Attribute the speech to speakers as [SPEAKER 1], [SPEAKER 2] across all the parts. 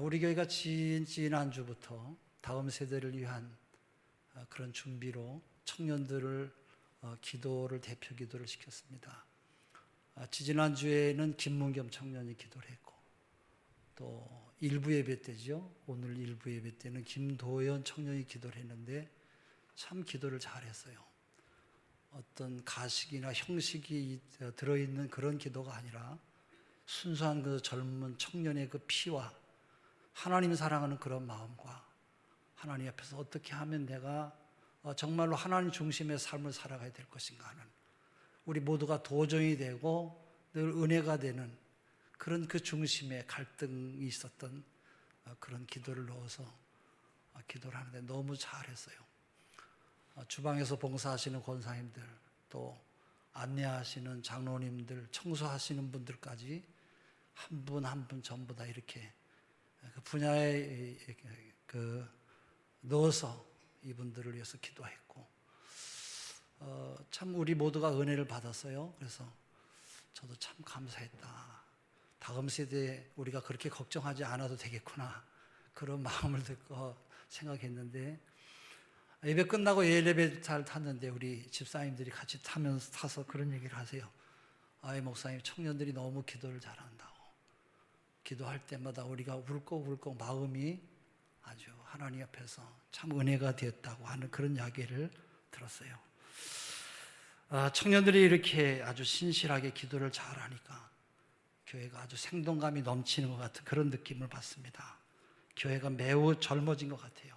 [SPEAKER 1] 우리 교회가 지난주부터 다음 세대를 위한 그런 준비로 청년들을 기도를 대표 기도를 시켰습니다. 지지난주에는 김문겸 청년이 기도를 했고, 또 일부 예배 때죠. 오늘 일부 예배 때는 김도연 청년이 기도를 했는데 참 기도를 잘했어요. 어떤 가식이나 형식이 들어있는 그런 기도가 아니라 순수한 그 젊은 청년의 그 피와 하나님 사랑하는 그런 마음과 하나님 앞에서 어떻게 하면 내가 정말로 하나님 중심의 삶을 살아가야 될 것인가 하는, 우리 모두가 도전이 되고 늘 은혜가 되는 그런 그 중심에 갈등이 있었던 그런 기도를 넣어서 기도를 하는데 너무 잘했어요. 주방에서 봉사하시는 권사님들, 또 안내하시는 장로님들, 청소하시는 분들까지 한 분 한 분 전부 다 이렇게 그 분야에 넣어서 이분들을 위해서 기도했고, 참 우리 모두가 은혜를 받았어요. 그래서 저도 참 감사했다. 다음 세대에 우리가 그렇게 걱정하지 않아도 되겠구나, 그런 마음을 듣고 생각했는데, 예배 끝나고 엘리베이터를 탔는데 우리 집사님들이 같이 타서 그런 얘기를 하세요. 목사님, 청년들이 너무 기도를 잘한다고. 기도할 때마다 우리가 울컥울컥 마음이 아주 하나님 앞에서 참 은혜가 되었다고 하는 그런 이야기를 들었어요. 청년들이 이렇게 아주 신실하게 기도를 잘하니까 교회가 아주 생동감이 넘치는 것 같은 그런 느낌을 받습니다. 교회가 매우 젊어진 것 같아요.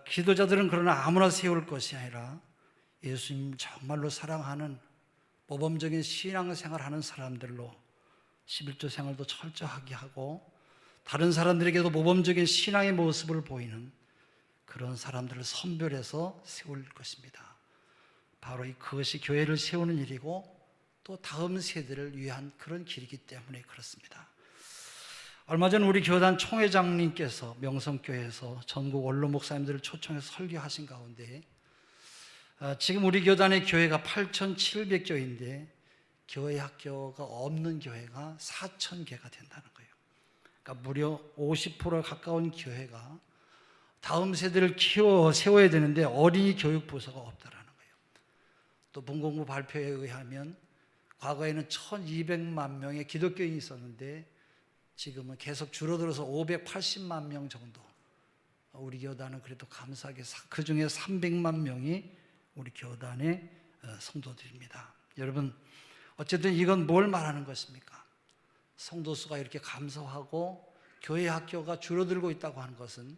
[SPEAKER 1] 기도자들은 그러나 아무나 세울 것이 아니라 예수님 정말로 사랑하는 모범적인 신앙생활하는 사람들로 11조 생활도 철저하게 하고 다른 사람들에게도 모범적인 신앙의 모습을 보이는 그런 사람들을 선별해서 세울 것입니다. 바로 그것이 교회를 세우는 일이고 또 다음 세대를 위한 그런 길이기 때문에 그렇습니다. 얼마 전 우리 교단 총회장님께서 명성교회에서 전국 원로 목사님들을 초청해서 설교하신 가운데, 지금 우리 교단의 교회가 8,700교인데 교회 학교가 없는 교회가 4,000개가 된다는 거예요. 그러니까 무려 50%에 가까운 교회가 다음 세대를 세워야 되는데 어린이 교육 부서가 없다라는 거예요. 또 문공부 발표에 의하면 과거에는 1,200만 명의 기독교인이 있었는데 지금은 계속 줄어들어서 580만 명 정도. 우리 교단은 그래도 감사하게 그 중에 300만 명이 우리 교단의 성도들입니다. 여러분, 어쨌든 이건 뭘 말하는 것입니까? 성도 수가 이렇게 감소하고 교회 학교가 줄어들고 있다고 하는 것은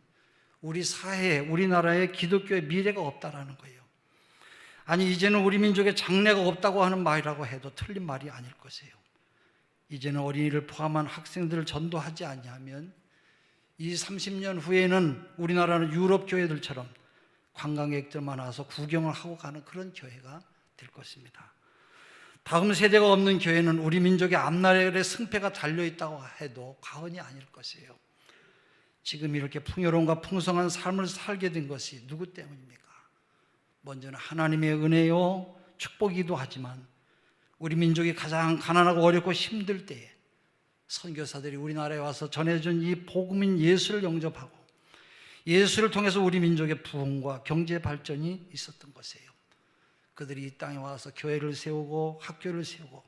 [SPEAKER 1] 우리 사회에, 우리나라의 기독교의 미래가 없다라는 거예요. 아니, 이제는 우리 민족의 장래가 없다고 하는 말이라고 해도 틀린 말이 아닐 것이에요. 이제는 어린이를 포함한 학생들을 전도하지 않냐면 30년 후에는 우리나라는 유럽 교회들처럼 관광객들만 와서 구경을 하고 가는 그런 교회가 될 것입니다. 다음 세대가 없는 교회는 우리 민족의 앞날의 승패가 달려있다고 해도 과언이 아닐 것이에요. 지금 이렇게 풍요로움과 풍성한 삶을 살게 된 것이 누구 때문입니까? 먼저는 하나님의 은혜요, 축복이기도 하지만 우리 민족이 가장 가난하고 어렵고 힘들 때에 선교사들이 우리나라에 와서 전해준 이 복음인 예수를 영접하고 예수를 통해서 우리 민족의 부흥과 경제 발전이 있었던 것이에요. 그들이 이 땅에 와서 교회를 세우고 학교를 세우고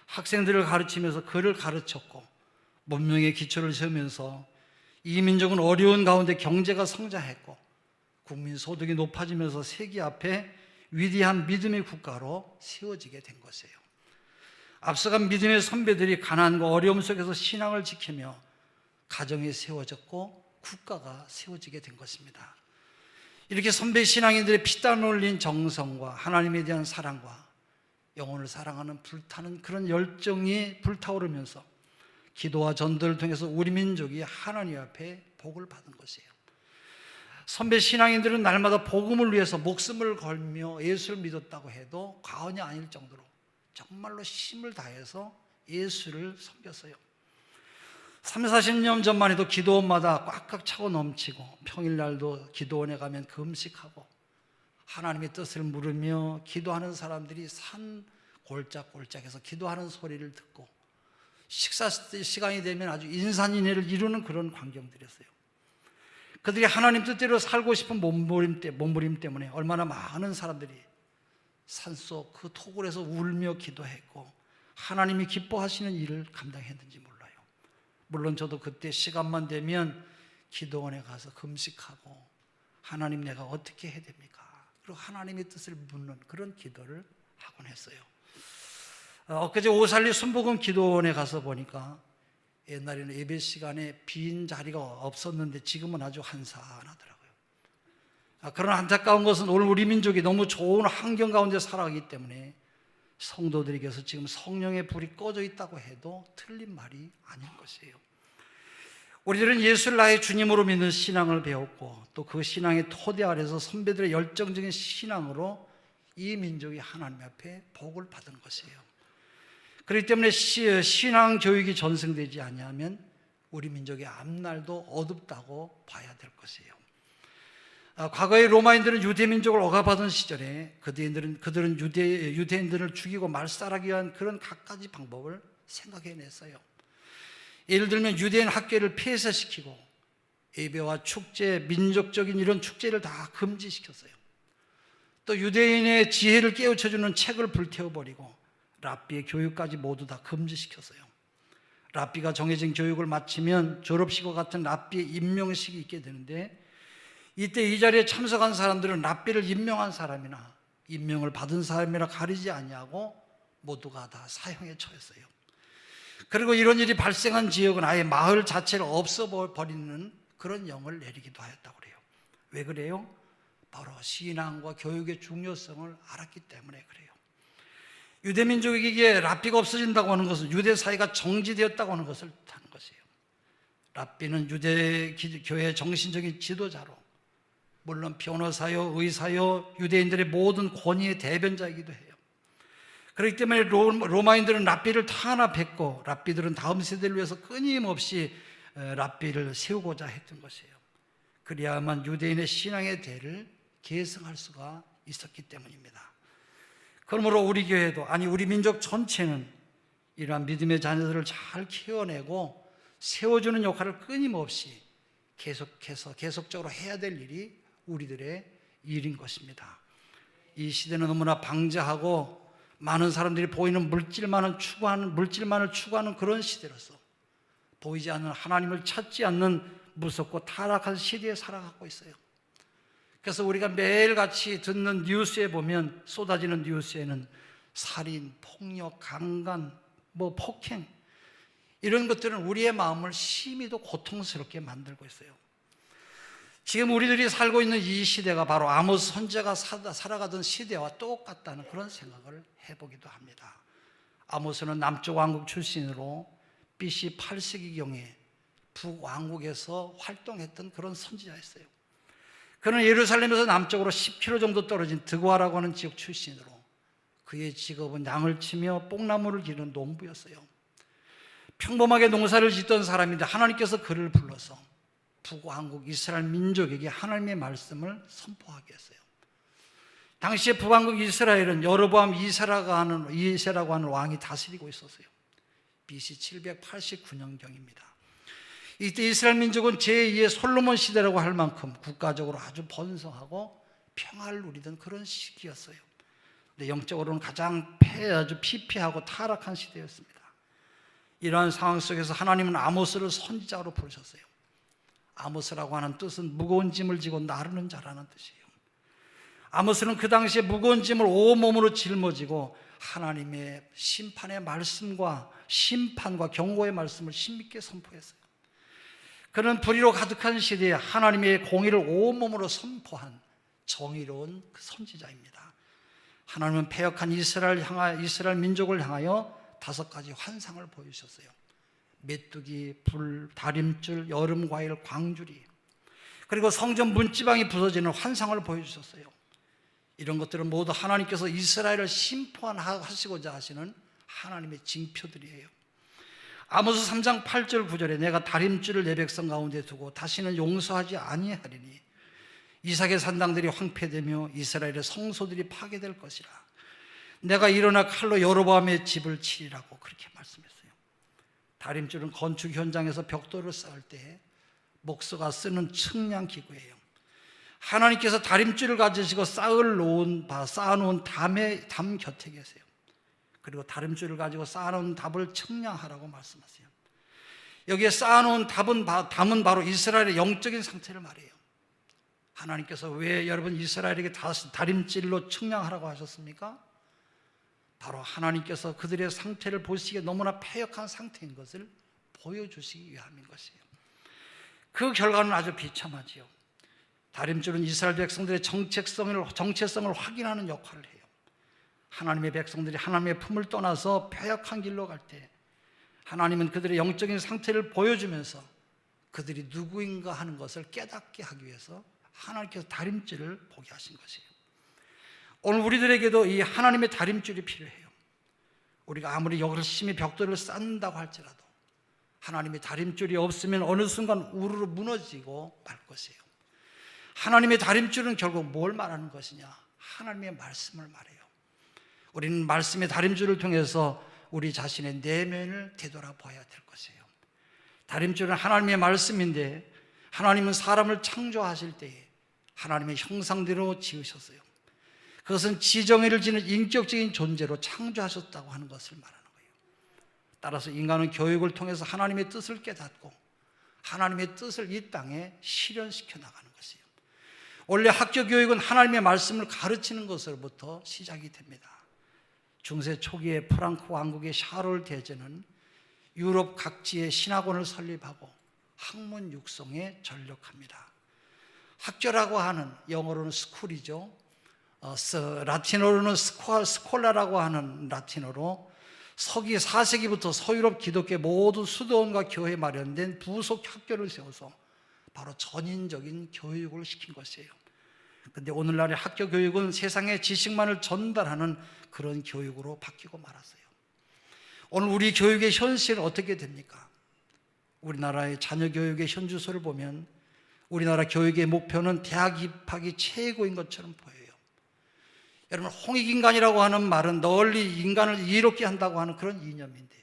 [SPEAKER 1] 학생들을 가르치면서 글을 가르쳤고 문명의 기초를 세우면서 이 민족은 어려운 가운데 경제가 성장했고 국민 소득이 높아지면서 세계 앞에 위대한 믿음의 국가로 세워지게 된 것이에요. 앞서간 믿음의 선배들이 가난과 어려움 속에서 신앙을 지키며 가정이 세워졌고 국가가 세워지게 된 것입니다. 이렇게 선배 신앙인들의 피땀 흘린 정성과 하나님에 대한 사랑과 영혼을 사랑하는 불타는 그런 열정이 불타오르면서 기도와 전도를 통해서 우리 민족이 하나님 앞에 복을 받은 것이에요. 선배 신앙인들은 날마다 복음을 위해서 목숨을 걸며 예수를 믿었다고 해도 과언이 아닐 정도로 정말로 힘을 다해서 예수를 섬겼어요. 30-40년 전만 해도 기도원마다 꽉꽉 차고 넘치고 평일날도 기도원에 가면 금식하고 하나님의 뜻을 물으며 기도하는 사람들이 산 골짜골짜에서 기도하는 소리를 듣고 식사 시간이 되면 아주 인산인해를 이루는 그런 광경들이었어요. 그들이 하나님 뜻대로 살고 싶은 몸부림 때문에 얼마나 많은 사람들이 산속 그 토굴에서 울며 기도했고 하나님이 기뻐하시는 일을 감당했는지 몰라요. 물론 저도 그때 시간만 되면 기도원에 가서 금식하고 하나님 내가 어떻게 해야 됩니까? 그리고 하나님의 뜻을 묻는 그런 기도를 하곤 했어요. 엊그제 오살리 순복음 기도원에 가서 보니까 옛날에는 예배 시간에 빈 자리가 없었는데 지금은 아주 한산하더라고요. 그런 안타까운 것은 오늘 우리 민족이 너무 좋은 환경 가운데 살아가기 때문에 성도들에게서 지금 성령의 불이 꺼져 있다고 해도 틀린 말이 아닌 것이에요. 우리들은 예수를 나의 주님으로 믿는 신앙을 배웠고 또 그 신앙의 토대 아래서 선배들의 열정적인 신앙으로 이 민족이 하나님 앞에 복을 받은 것이에요. 그렇기 때문에 신앙 교육이 전승되지 아니하면 우리 민족의 앞날도 어둡다고 봐야 될 것이에요. 과거의 로마인들은 유대민족을 억압하던 시절에 그들은 유대인들을 죽이고 말살하기 위한 그런 갖가지 방법을 생각해냈어요. 예를 들면 유대인 학교를 폐쇄시키고 예배와 축제, 민족적인 이런 축제를 다 금지시켰어요. 또 유대인의 지혜를 깨우쳐주는 책을 불태워버리고 랍비의 교육까지 모두 다 금지시켰어요. 랍비가 정해진 교육을 마치면 졸업식과 같은 랍비의 임명식이 있게 되는데 이때 이 자리에 참석한 사람들은 랍비를 임명한 사람이나 임명을 받은 사람이라 가리지 아니하고 모두가 다 사형에 처했어요. 그리고 이런 일이 발생한 지역은 아예 마을 자체를 없애버리는 그런 영을 내리기도 하였다고 그래요. 왜 그래요? 바로 신앙과 교육의 중요성을 알았기 때문에 그래요. 유대민족에게 랍비가 없어진다고 하는 것은 유대 사회가 정지되었다고 하는 것을 뜻하는 것이에요. 랍비는 유대 교회의 정신적인 지도자로 물론 변호사요, 의사요, 유대인들의 모든 권위의 대변자이기도 해요. 그렇기 때문에 로마인들은 랍비를 탄압했고 랍비들은 다음 세대를 위해서 끊임없이 랍비를 세우고자 했던 것이에요. 그래야만 유대인의 신앙의 대를 계승할 수가 있었기 때문입니다. 그러므로 우리 교회도 아니 우리 민족 전체는 이러한 믿음의 자녀들을 잘 키워내고 세워주는 역할을 끊임없이 계속적으로 해야 될 일이 우리들의 일인 것입니다. 이 시대는 너무나 방자하고 많은 사람들이 보이는 물질만을 추구하는 그런 시대로서 보이지 않는 하나님을 찾지 않는 무섭고 타락한 시대에 살아가고 있어요. 그래서 우리가 매일같이 듣는 뉴스에 보면 쏟아지는 뉴스에는 살인, 폭력, 강간, 폭행 이런 것들은 우리의 마음을 심히도 고통스럽게 만들고 있어요. 지금 우리들이 살고 있는 이 시대가 바로 아모스 선지자가 살아가던 시대와 똑같다는 그런 생각을 해보기도 합니다. 아모스는 남쪽 왕국 출신으로 BC 8세기경에 북왕국에서 활동했던 그런 선지자였어요. 그는 예루살렘에서 남쪽으로 10km 정도 떨어진 드고아라고 하는 지역 출신으로 그의 직업은 양을 치며 뽕나무를 기르는 농부였어요. 평범하게 농사를 짓던 사람인데 하나님께서 그를 불러서 북왕국 이스라엘 민족에게 하나님의 말씀을 선포하게 했어요. 당시에 북왕국 이스라엘은 여로보암 2세라고 하는 왕이 다스리고 있었어요. BC 789년경입니다. 이때 이스라엘 민족은 제2의 솔로몬 시대라고 할 만큼 국가적으로 아주 번성하고 평화를 누리던 그런 시기였어요. 근데 영적으로는 가장 아주 피폐하고 타락한 시대였습니다. 이러한 상황 속에서 하나님은 아모스를 선지자로 부르셨어요. 아모스라고 하는 뜻은 무거운 짐을 지고 나르는 자라는 뜻이에요. 아모스는 그 당시에 무거운 짐을 온몸으로 짊어지고 하나님의 심판의 말씀과 심판과 경고의 말씀을 신밌게 선포했어요. 그는 불의로 가득한 시대에 하나님의 공의를 온몸으로 선포한 정의로운 그 선지자입니다. 하나님은 패역한 이스라엘 민족을 향하여 5가지 환상을 보여주셨어요. 메뚜기, 불, 다림줄, 여름 과일, 광주리, 그리고 성전 문지방이 부서지는 환상을 보여주셨어요. 이런 것들은 모두 하나님께서 이스라엘을 심판하시고자 하시는 하나님의 징표들이에요. 아모스 3장 8절 9절에 내가 다림줄을 내 백성 가운데 두고 다시는 용서하지 아니하리니 이삭의 산당들이 황폐되며 이스라엘의 성소들이 파괴될 것이라. 내가 일어나 칼로 여로보암의 집을 치리라고 그렇게 말씀했어요. 다림줄은 건축 현장에서 벽돌을 쌓을 때 목수가 쓰는 측량 기구예요. 하나님께서 다림줄을 가지시고 쌓아놓은 담 곁에 계세요. 그리고 다림줄을 가지고 쌓아놓은 답을 측량하라고 말씀하세요. 여기에 쌓아놓은 담은 바로 이스라엘의 영적인 상태를 말해요. 하나님께서 왜 여러분 이스라엘에게 다림질로 측량하라고 하셨습니까? 바로 하나님께서 그들의 상태를 보시기에 너무나 패역한 상태인 것을 보여주시기 위함인 것이에요. 그 결과는 아주 비참하지요. 다림줄은 이스라엘 백성들의 정체성을 확인하는 역할을 해요. 하나님의 백성들이 하나님의 품을 떠나서 패역한 길로 갈 때 하나님은 그들의 영적인 상태를 보여주면서 그들이 누구인가 하는 것을 깨닫게 하기 위해서 하나님께서 다림줄을 보게 하신 것이에요. 오늘 우리들에게도 이 하나님의 다림줄이 필요해요. 우리가 아무리 열심히 벽돌을 쌓는다고 할지라도 하나님의 다림줄이 없으면 어느 순간 우르르 무너지고 말 것이에요. 하나님의 다림줄은 결국 뭘 말하는 것이냐? 하나님의 말씀을 말해요. 우리는 말씀의 다림줄을 통해서 우리 자신의 내면을 되돌아봐야 될 것이에요. 다림줄은 하나님의 말씀인데 하나님은 사람을 창조하실 때에 하나님의 형상대로 지으셨어요. 그것은 지정의를 지닌 인격적인 존재로 창조하셨다고 하는 것을 말하는 거예요. 따라서 인간은 교육을 통해서 하나님의 뜻을 깨닫고 하나님의 뜻을 이 땅에 실현시켜 나가는 것이에요. 원래 학교 교육은 하나님의 말씀을 가르치는 것으로부터 시작이 됩니다. 중세 초기에 프랑크 왕국의 샤를 대제는 유럽 각지에 신학원을 설립하고 학문 육성에 전력합니다. 학교라고 하는 영어로는 스쿨이죠. 라틴어로는 스콜라라고 하는 라틴어로 서기 4세기부터 서유럽 기독교 모든 수도원과 교회에 마련된 부속 학교를 세워서 바로 전인적인 교육을 시킨 것이에요. 그런데 오늘날의 학교 교육은 세상의 지식만을 전달하는 그런 교육으로 바뀌고 말았어요. 오늘 우리 교육의 현실은 어떻게 됩니까? 우리나라의 자녀 교육의 현주소를 보면 우리나라 교육의 목표는 대학 입학이 최고인 것처럼 보여요. 여러분, 홍익인간이라고 하는 말은 널리 인간을 이롭게 한다고 하는 그런 이념인데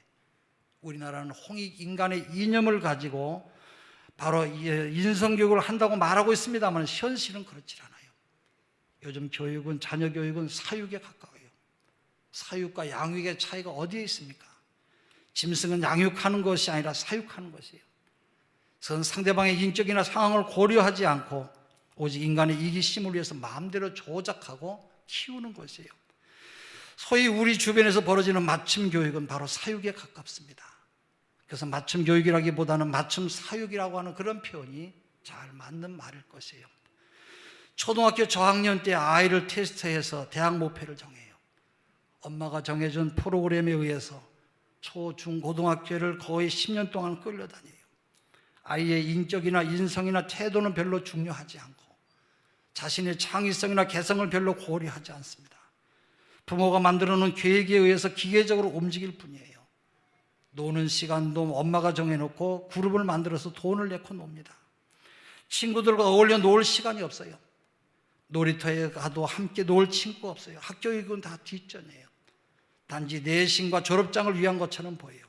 [SPEAKER 1] 우리나라는 홍익인간의 이념을 가지고 바로 인성교육을 한다고 말하고 있습니다만 현실은 그렇지 않아요. 요즘 교육은, 자녀 교육은 사육에 가까워요. 사육과 양육의 차이가 어디에 있습니까? 짐승은 양육하는 것이 아니라 사육하는 것이에요. 그것은 상대방의 인격이나 상황을 고려하지 않고 오직 인간의 이기심을 위해서 마음대로 조작하고 키우는 것이에요. 소위 우리 주변에서 벌어지는 맞춤 교육은 바로 사육에 가깝습니다. 그래서 맞춤 교육이라기보다는 맞춤 사육이라고 하는 그런 표현이 잘 맞는 말일 것이에요. 초등학교 저학년 때 아이를 테스트해서 대학 목표를 정해요. 엄마가 정해준 프로그램에 의해서 초, 중, 고등학교를 거의 10년 동안 끌려다녀요. 아이의 인격이나 인성이나 태도는 별로 중요하지 않고 자신의 창의성이나 개성을 별로 고려하지 않습니다. 부모가 만들어 놓은 계획에 의해서 기계적으로 움직일 뿐이에요. 노는 시간도 엄마가 정해놓고 그룹을 만들어서 돈을 내고 놉니다. 친구들과 어울려 놀 시간이 없어요. 놀이터에 가도 함께 놀 친구가 없어요. 학교 교육은 다 뒷전이에요. 단지 내신과 졸업장을 위한 것처럼 보여요.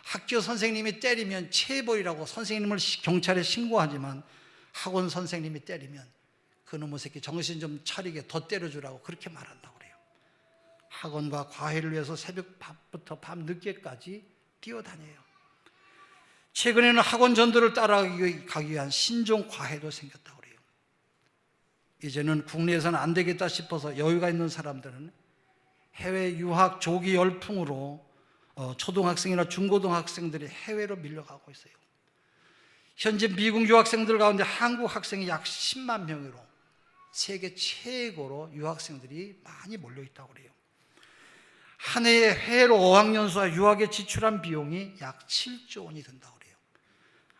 [SPEAKER 1] 학교 선생님이 때리면 체벌이라고 선생님을 경찰에 신고하지만 학원 선생님이 때리면 그놈의 새끼 정신 좀 차리게 더 때려주라고 그렇게 말한다고 그래요. 학원과 과외를 위해서 새벽 밤부터 밤 늦게까지 뛰어다녀요. 최근에는 학원 전도를 따라가기 위한 신종 과외도 생겼다고 그래요. 이제는 국내에서는 안 되겠다 싶어서 여유가 있는 사람들은 해외 유학 조기 열풍으로 초등학생이나 중고등학생들이 해외로 밀려가고 있어요. 현재 미국 유학생들 가운데 한국 학생이 약 10만 명으로 세계 최고로 유학생들이 많이 몰려 있다고 그래요. 한 해에 해외로 어학연수와 유학에 지출한 비용이 약 7조 원이 든다고 그래요.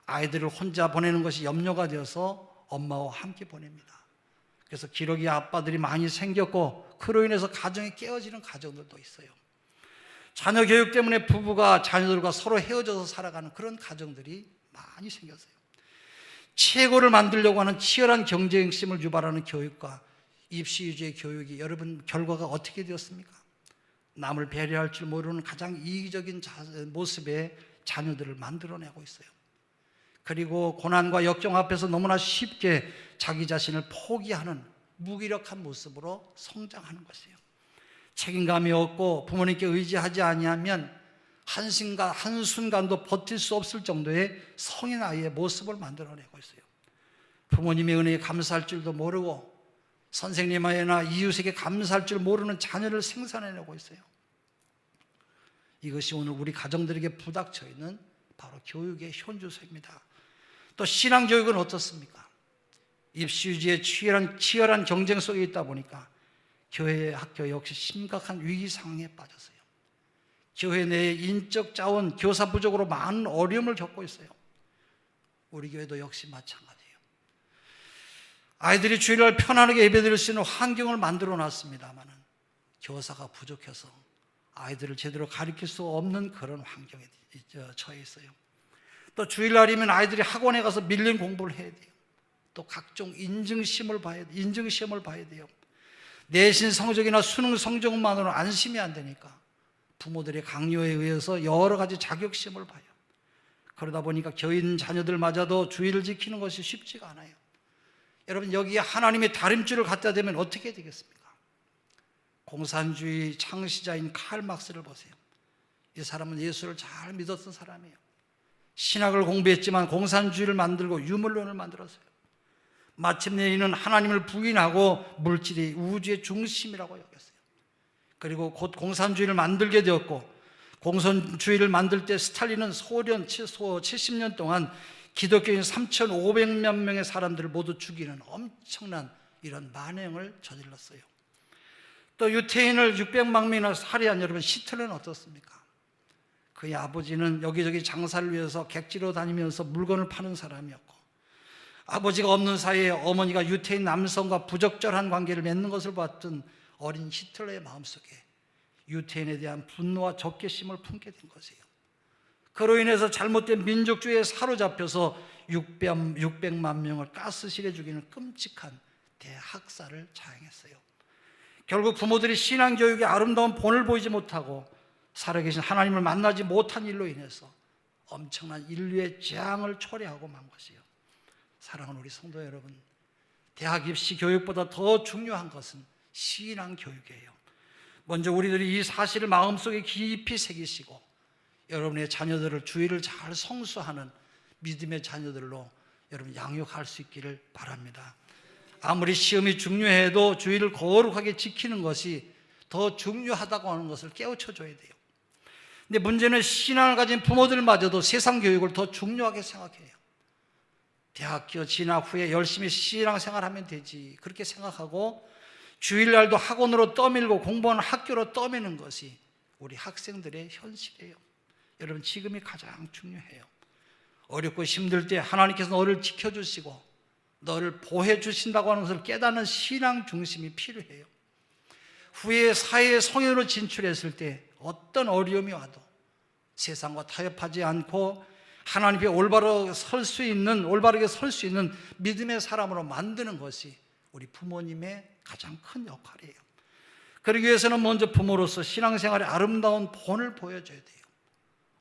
[SPEAKER 1] 아이들을 혼자 보내는 것이 염려가 되어서 엄마와 함께 보냅니다. 그래서 기러기 아빠들이 많이 생겼고 그로 인해서 가정이 깨어지는 가정들도 있어요. 자녀 교육 때문에 부부가 자녀들과 서로 헤어져서 살아가는 그런 가정들이 많이 생겼어요. 최고를 만들려고 하는 치열한 경쟁심을 유발하는 교육과 입시 위주의 교육이 여러분 결과가 어떻게 되었습니까? 남을 배려할 줄 모르는 가장 이기적인 모습에 자녀들을 만들어내고 있어요. 그리고 고난과 역경 앞에서 너무나 쉽게 자기 자신을 포기하는 무기력한 모습으로 성장하는 것이에요. 책임감이 없고 부모님께 의지하지 아니하면 한순간도 버틸 수 없을 정도의 성인 아이의 모습을 만들어내고 있어요. 부모님의 은혜에 감사할 줄도 모르고 선생님이나 이웃에게 감사할 줄 모르는 자녀를 생산해내고 있어요. 이것이 오늘 우리 가정들에게 부닥쳐 있는 바로 교육의 현주소입니다. 또 신앙교육은 어떻습니까? 입시유지의 치열한 경쟁 속에 있다 보니까 교회 학교 역시 심각한 위기 상황에 빠졌어요. 교회 내의 인적 자원, 교사 부족으로 많은 어려움을 겪고 있어요. 우리 교회도 역시 마찬가지예요. 아이들이 주일날 편안하게 예배드릴 수 있는 환경을 만들어 놨습니다만 교사가 부족해서 아이들을 제대로 가르칠 수 없는 그런 환경에 처해 있어요. 또 주일날이면 아이들이 학원에 가서 밀린 공부를 해야 돼요. 또 각종 인증시험을 봐야 돼요. 내신 성적이나 수능 성적만으로는 안심이 안 되니까 부모들의 강요에 의해서 여러 가지 자격시험을 봐요. 그러다 보니까 교인 자녀들마저도 주의를 지키는 것이 쉽지가 않아요. 여러분, 여기에 하나님의 다림줄을 갖다 대면 어떻게 되겠습니까? 공산주의 창시자인 칼 막스를 보세요. 이 사람은 예수를 잘 믿었던 사람이에요. 신학을 공부했지만 공산주의를 만들고 유물론을 만들었어요. 마침내 이는 하나님을 부인하고 물질이 우주의 중심이라고 여겼어요. 그리고 곧 공산주의를 만들게 되었고, 공산주의를 만들 때 스탈린은 소련 70년 동안 기독교인 3,500만 명의 사람들을 모두 죽이는 엄청난 이런 만행을 저질렀어요. 또 유태인을 600만 명이나 살해한 여러분, 히틀러는 어떻습니까? 그의 아버지는 여기저기 장사를 위해서 객지로 다니면서 물건을 파는 사람이었고, 아버지가 없는 사이에 어머니가 유태인 남성과 부적절한 관계를 맺는 것을 봤던 어린 히틀러의 마음속에 유태인에 대한 분노와 적개심을 품게 된 것이에요. 그로 인해서 잘못된 민족주의에 사로잡혀서 600만 명을 가스실에 죽이는 끔찍한 대학살을 자행했어요. 결국 부모들이 신앙교육의 아름다운 본을 보이지 못하고 살아계신 하나님을 만나지 못한 일로 인해서 엄청난 인류의 재앙을 초래하고 만 것이에요. 사랑하는 우리 성도 여러분, 대학 입시 교육보다 더 중요한 것은 신앙교육이에요. 먼저 우리들이 이 사실을 마음속에 깊이 새기시고 여러분의 자녀들을 주의를 잘 성수하는 믿음의 자녀들로 여러분 양육할 수 있기를 바랍니다. 아무리 시험이 중요해도 주의를 거룩하게 지키는 것이 더 중요하다고 하는 것을 깨우쳐줘야 돼요. 근데 문제는 신앙을 가진 부모들마저도 세상 교육을 더 중요하게 생각해요. 대학교 진학 후에 열심히 신앙생활하면 되지, 그렇게 생각하고 주일날도 학원으로 떠밀고 공부하는 학교로 떠미는 것이 우리 학생들의 현실이에요. 여러분, 지금이 가장 중요해요. 어렵고 힘들 때 하나님께서 너를 지켜주시고 너를 보호해 주신다고 하는 것을 깨닫는 신앙 중심이 필요해요. 후에 사회의 성인으로 진출했을 때 어떤 어려움이 와도 세상과 타협하지 않고 하나님 앞에 올바르게 설 수 있는 믿음의 사람으로 만드는 것이 우리 부모님의 가장 큰 역할이에요. 그러기 위해서는 먼저 부모로서 신앙생활의 아름다운 본을 보여줘야 돼요.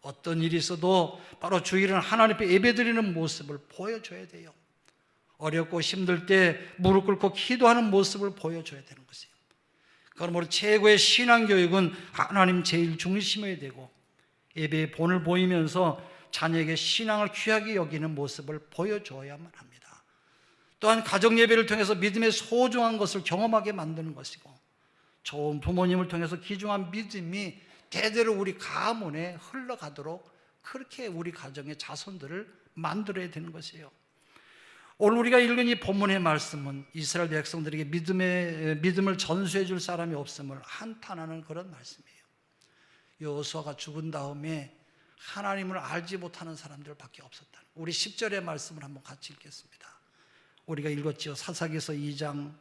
[SPEAKER 1] 어떤 일이 있어도 바로 주일은 하나님 앞에 예배드리는 모습을 보여줘야 돼요. 어렵고 힘들 때 무릎 꿇고 기도하는 모습을 보여줘야 되는 것이에요. 그러므로 최고의 신앙교육은 하나님 제일 중심이 되고 예배의 본을 보이면서 자녀에게 신앙을 귀하게 여기는 모습을 보여줘야만 합니다. 또한 가정예배를 통해서 믿음의 소중한 것을 경험하게 만드는 것이고, 좋은 부모님을 통해서 귀중한 믿음이 대대로 우리 가문에 흘러가도록 그렇게 우리 가정의 자손들을 만들어야 되는 것이에요. 오늘 우리가 읽은 이 본문의 말씀은 이스라엘 백성들에게 믿음을 전수해 줄 사람이 없음을 한탄하는 그런 말씀이에요. 여호수아가 죽은 다음에 하나님을 알지 못하는 사람들밖에 없었다. 우리 10절의 말씀을 한번 같이 읽겠습니다. 우리가 읽었지요. 사사기서 2장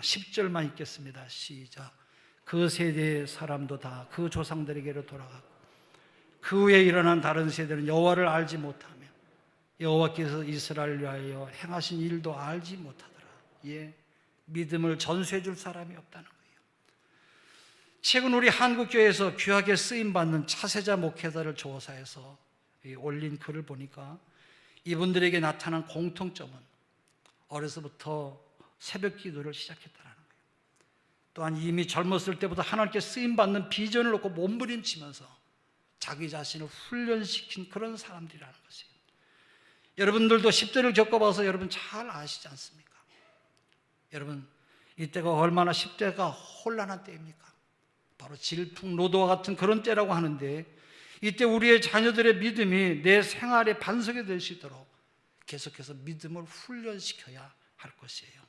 [SPEAKER 1] 10절만 읽겠습니다. 시작. 그 세대의 사람도 다 그 조상들에게로 돌아가고 그 후에 일어난 다른 세대는 여호와를 알지 못하며 여호와께서 이스라엘을 위하여 행하신 일도 알지 못하더라. 예, 믿음을 전수해 줄 사람이 없다는 거예요. 최근 우리 한국교회에서 귀하게 쓰임받는 차세자 목회자를 조사해서 올린 글을 보니까 이분들에게 나타난 공통점은 어려서부터 새벽 기도를 시작했다는 거예요. 또한 이미 젊었을 때부터 하나님께 쓰임받는 비전을 놓고 몸부림치면서 자기 자신을 훈련시킨 그런 사람들이라는 것이에요. 여러분들도 10대를 겪어봐서 여러분 잘 아시지 않습니까? 여러분, 이때가 얼마나 10대가 혼란한 때입니까? 바로 질풍노도와 같은 그런 때라고 하는데, 이때 우리의 자녀들의 믿음이 내 생활의 반석이 될 수 있도록 계속해서 믿음을 훈련시켜야 할 것이에요.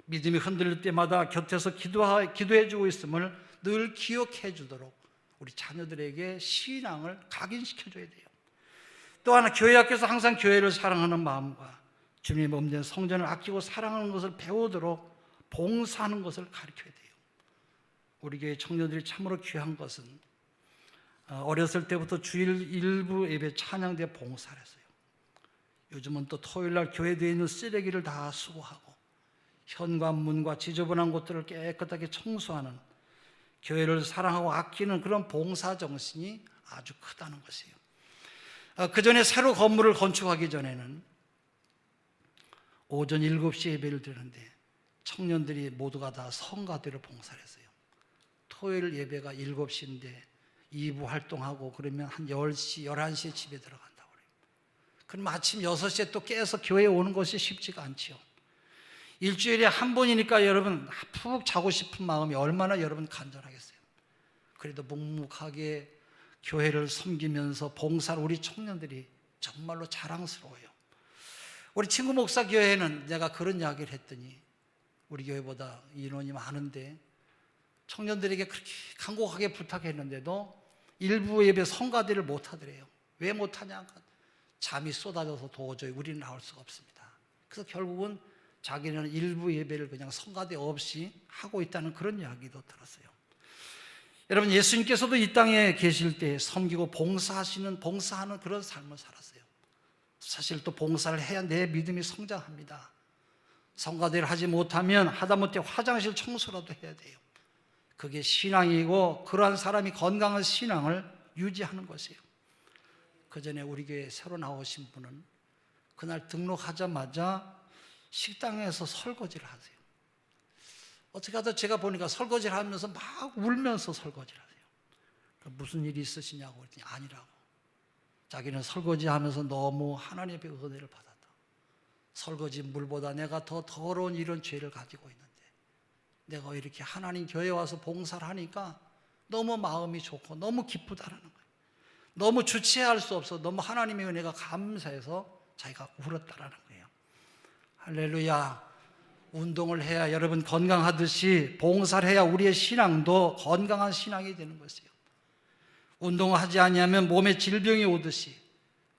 [SPEAKER 1] 믿음이 흔들릴 때마다 곁에서 기도해주고 있음을 늘 기억해 주도록 우리 자녀들에게 신앙을 각인시켜줘야 돼요. 또 하나, 교회 앞에서 항상 교회를 사랑하는 마음과 주님의 몸된 성전을 아끼고 사랑하는 것을 배우도록 봉사하는 것을 가르쳐야 돼요. 우리 교회 청년들이 참으로 귀한 것은 어렸을 때부터 주일 일부 예배 찬양대 봉사를 했어요. 요즘은 또 토요일날 교회에 있는 쓰레기를 다 수거하고 현관문과 지저분한 곳들을 깨끗하게 청소하는, 교회를 사랑하고 아끼는 그런 봉사 정신이 아주 크다는 것이에요. 그 전에 새로 건물을 건축하기 전에는 오전 7시 예배를 드리는데 청년들이 모두가 다 성가대로 봉사를 했어요. 토요일 예배가 7시인데 2부 활동하고 그러면 한 10시, 11시에 집에 들어간다고 그래요. 그럼 아침 6시에 또 깨서 교회에 오는 것이 쉽지가 않지요. 일주일에 한 번이니까 여러분 푹 자고 싶은 마음이 얼마나 여러분 간절하겠어요. 그래도 묵묵하게 교회를 섬기면서 봉사를 우리 청년들이 정말로 자랑스러워요. 우리 친구 목사 교회에는 내가 그런 이야기를 했더니 우리 교회보다 인원이 많은데 청년들에게 그렇게 간곡하게 부탁했는데도 일부 예배 성가대를 못하더래요. 왜 못하냐? 잠이 쏟아져서 도저히 우리는 나올 수가 없습니다. 그래서 결국은 자기는 일부 예배를 그냥 성가대 없이 하고 있다는 그런 이야기도 들었어요. 여러분, 예수님께서도 이 땅에 계실 때 섬기고 봉사하는 그런 삶을 살았어요. 사실 또 봉사를 해야 내 믿음이 성장합니다. 성가대를 하지 못하면 하다못해 화장실 청소라도 해야 돼요. 그게 신앙이고 그러한 사람이 건강한 신앙을 유지하는 것이에요. 그 전에 우리 교회에 새로 나오신 분은 그날 등록하자마자 식당에서 설거지를 하세요. 어떻게 하다 제가 보니까 설거지를 하면서 막 울면서 설거지를 하세요. 무슨 일이 있으시냐고 그랬더니 아니라고. 자기는 설거지하면서 너무 하나님의 은혜를 받았다. 설거지 물보다 내가 더 더러운 이런 죄를 가지고 있는데 내가 이렇게 하나님 교회에 와서 봉사를 하니까 너무 마음이 좋고 너무 기쁘다라는 거예요. 너무 주체할 수 없어. 너무 하나님의 은혜가 감사해서 자기가 울었다라는 거예요. 할렐루야. 운동을 해야 여러분 건강하듯이 봉사를 해야 우리의 신앙도 건강한 신앙이 되는 것이에요. 운동을 하지 않으면 몸에 질병이 오듯이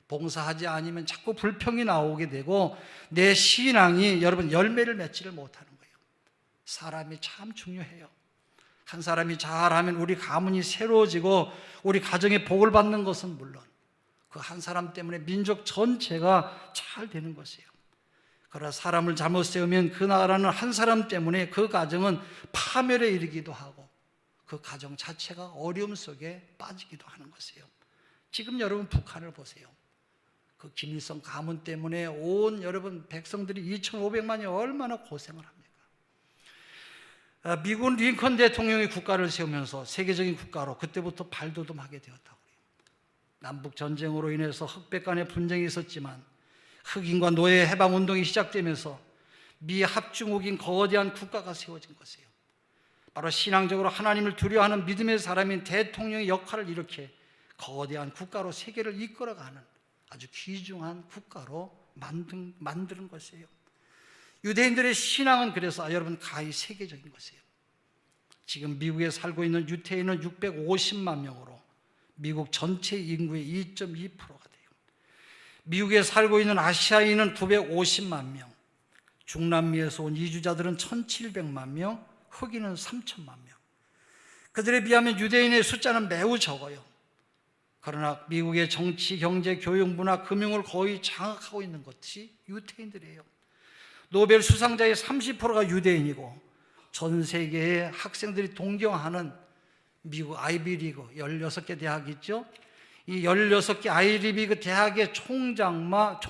[SPEAKER 1] 봉사하지 않으면 자꾸 불평이 나오게 되고 내 신앙이 여러분 열매를 맺지를 못하는 거예요. 사람이 참 중요해요. 한 사람이 잘하면 우리 가문이 새로워지고 우리 가정에 복을 받는 것은 물론 그 한 사람 때문에 민족 전체가 잘 되는 것이에요. 그러나 사람을 잘못 세우면 그 나라는 한 사람 때문에 그 가정은 파멸에 이르기도 하고 그 가정 자체가 어려움 속에 빠지기도 하는 것이에요. 지금 여러분 북한을 보세요. 그 김일성 가문 때문에 온 여러분 백성들이 2,500만이 얼마나 고생을 합니까? 미군 링컨 대통령이 국가를 세우면서 세계적인 국가로 그때부터 발돋움하게 되었다고 해요. 남북 전쟁으로 인해서 흑백 간의 분쟁이 있었지만 흑인과 노예 해방운동이 시작되면서 미 합중국인 거대한 국가가 세워진 것이에요. 바로 신앙적으로 하나님을 두려워하는 믿음의 사람인 대통령의 역할을 이렇게 거대한 국가로 세계를 이끌어가는 아주 귀중한 국가로 만드는 것이에요. 유대인들의 신앙은 그래서 여러분 가히 세계적인 것이에요. 지금 미국에 살고 있는 유대인은 650만 명으로 미국 전체 인구의 2.2%가 돼요. 미국에 살고 있는 아시아인은 950만 명, 중남미에서 온 이주자들은 1,700만 명, 흑인은 3천만 명. 그들에 비하면 유대인의 숫자는 매우 적어요. 그러나 미국의 정치, 경제, 교육, 문화, 금융을 거의 장악하고 있는 것이 유대인들이에요. 노벨 수상자의 30%가 유대인이고 전 세계의 학생들이 동경하는 미국 아이비리그 16개 대학이 있죠. 이 16개 아이비리그 대학의 총장과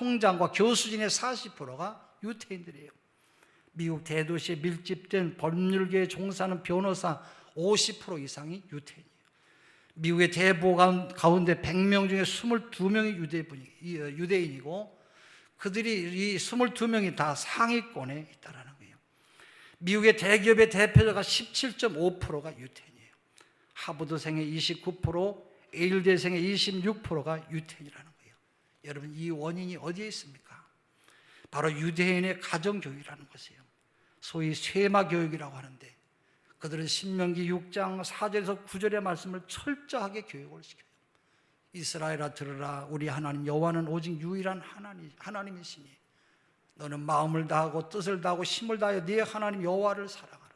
[SPEAKER 1] 교수진의 40%가 유태인들이에요. 미국 대도시에 밀집된 법률계에 종사하는 변호사 50% 이상이 유태인이에요. 미국의 대법관 가운데 100명 중에 22명이 유대인이고 그들이 이 22명이 다 상위권에 있다라는 거예요. 미국의 대기업의 대표자가 17.5%가 유태인이에요. 하버드생의 29%, 에일대생의 26%가 유태인이라는 거예요. 여러분, 이 원인이 어디에 있습니까? 바로 유대인의 가정교육이라는 것이에요. 소위 쇠마교육이라고 하는데 그들은 신명기 6장 4절에서 9절의 말씀을 철저하게 교육을 시켜요. 이스라엘아 들으라, 우리 하나님 여호와는 오직 유일한 하나님이시니 너는 마음을 다하고 뜻을 다하고 힘을 다하여 네 하나님 여호와를 사랑하라.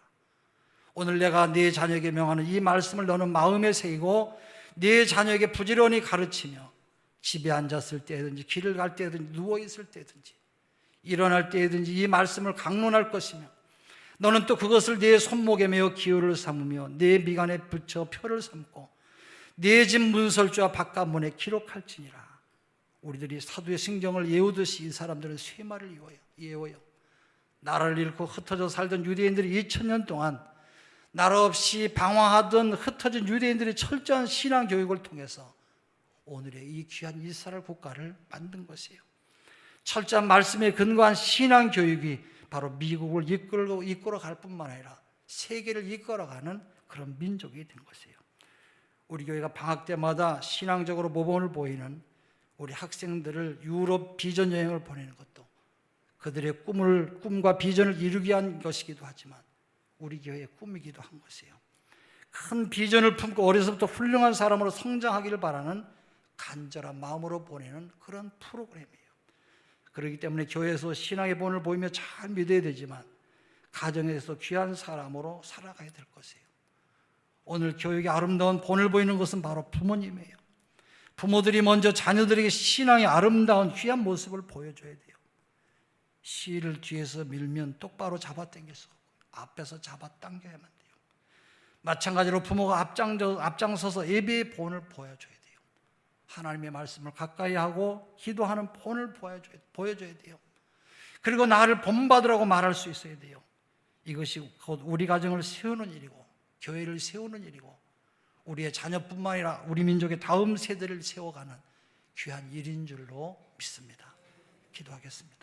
[SPEAKER 1] 오늘 내가 네 자녀에게 명하는 이 말씀을 너는 마음에 새기고 네 자녀에게 부지런히 가르치며 집에 앉았을 때든지 길을 갈 때든지 누워있을 때든지 일어날 때든지 이 말씀을 강론할 것이며 너는 또 그것을 네 손목에 메어 기호를 삼으며 네 미간에 붙여 표를 삼고 네 집 문설주와 바깥문에 기록할지니라. 우리들이 사도의 성경을 외우듯이 이 사람들은 쇠마를 외워요. 나라를 잃고 흩어져 살던 유대인들이 2000년 동안 나라 없이 방황하던 흩어진 유대인들이 철저한 신앙 교육을 통해서 오늘의 이 귀한 이스라엘 국가를 만든 것이에요. 철저한 말씀에 근거한 신앙 교육이 바로 미국을 이끌어갈 뿐만 아니라 세계를 이끌어가는 그런 민족이 된 것이에요. 우리 교회가 방학 때마다 신앙적으로 모범을 보이는 우리 학생들을 유럽 비전 여행을 보내는 것도 그들의 꿈과 비전을 이루기 위한 것이기도 하지만 우리 교회의 꿈이기도 한 것이에요. 큰 비전을 품고 어려서부터 훌륭한 사람으로 성장하기를 바라는 간절한 마음으로 보내는 그런 프로그램이에요. 그렇기 때문에 교회에서 신앙의 본을 보이며 잘 믿어야 되지만 가정에서 귀한 사람으로 살아가야 될 것이에요. 오늘 교육의 아름다운 본을 보이는 것은 바로 부모님이에요. 부모들이 먼저 자녀들에게 신앙의 아름다운 귀한 모습을 보여줘야 돼요. 실을 뒤에서 밀면 똑바로 잡아당겨서 앞에서 잡아당겨야만 돼요. 마찬가지로 부모가 앞장서서 예배의 본을 보여줘야 돼요. 하나님의 말씀을 가까이 하고 기도하는 본을 보여줘야 돼요. 그리고 나를 본받으라고 말할 수 있어야 돼요. 이것이 곧 우리 가정을 세우는 일이고 교회를 세우는 일이고 우리의 자녀뿐만 아니라 우리 민족의 다음 세대를 세워가는 귀한 일인 줄로 믿습니다. 기도하겠습니다.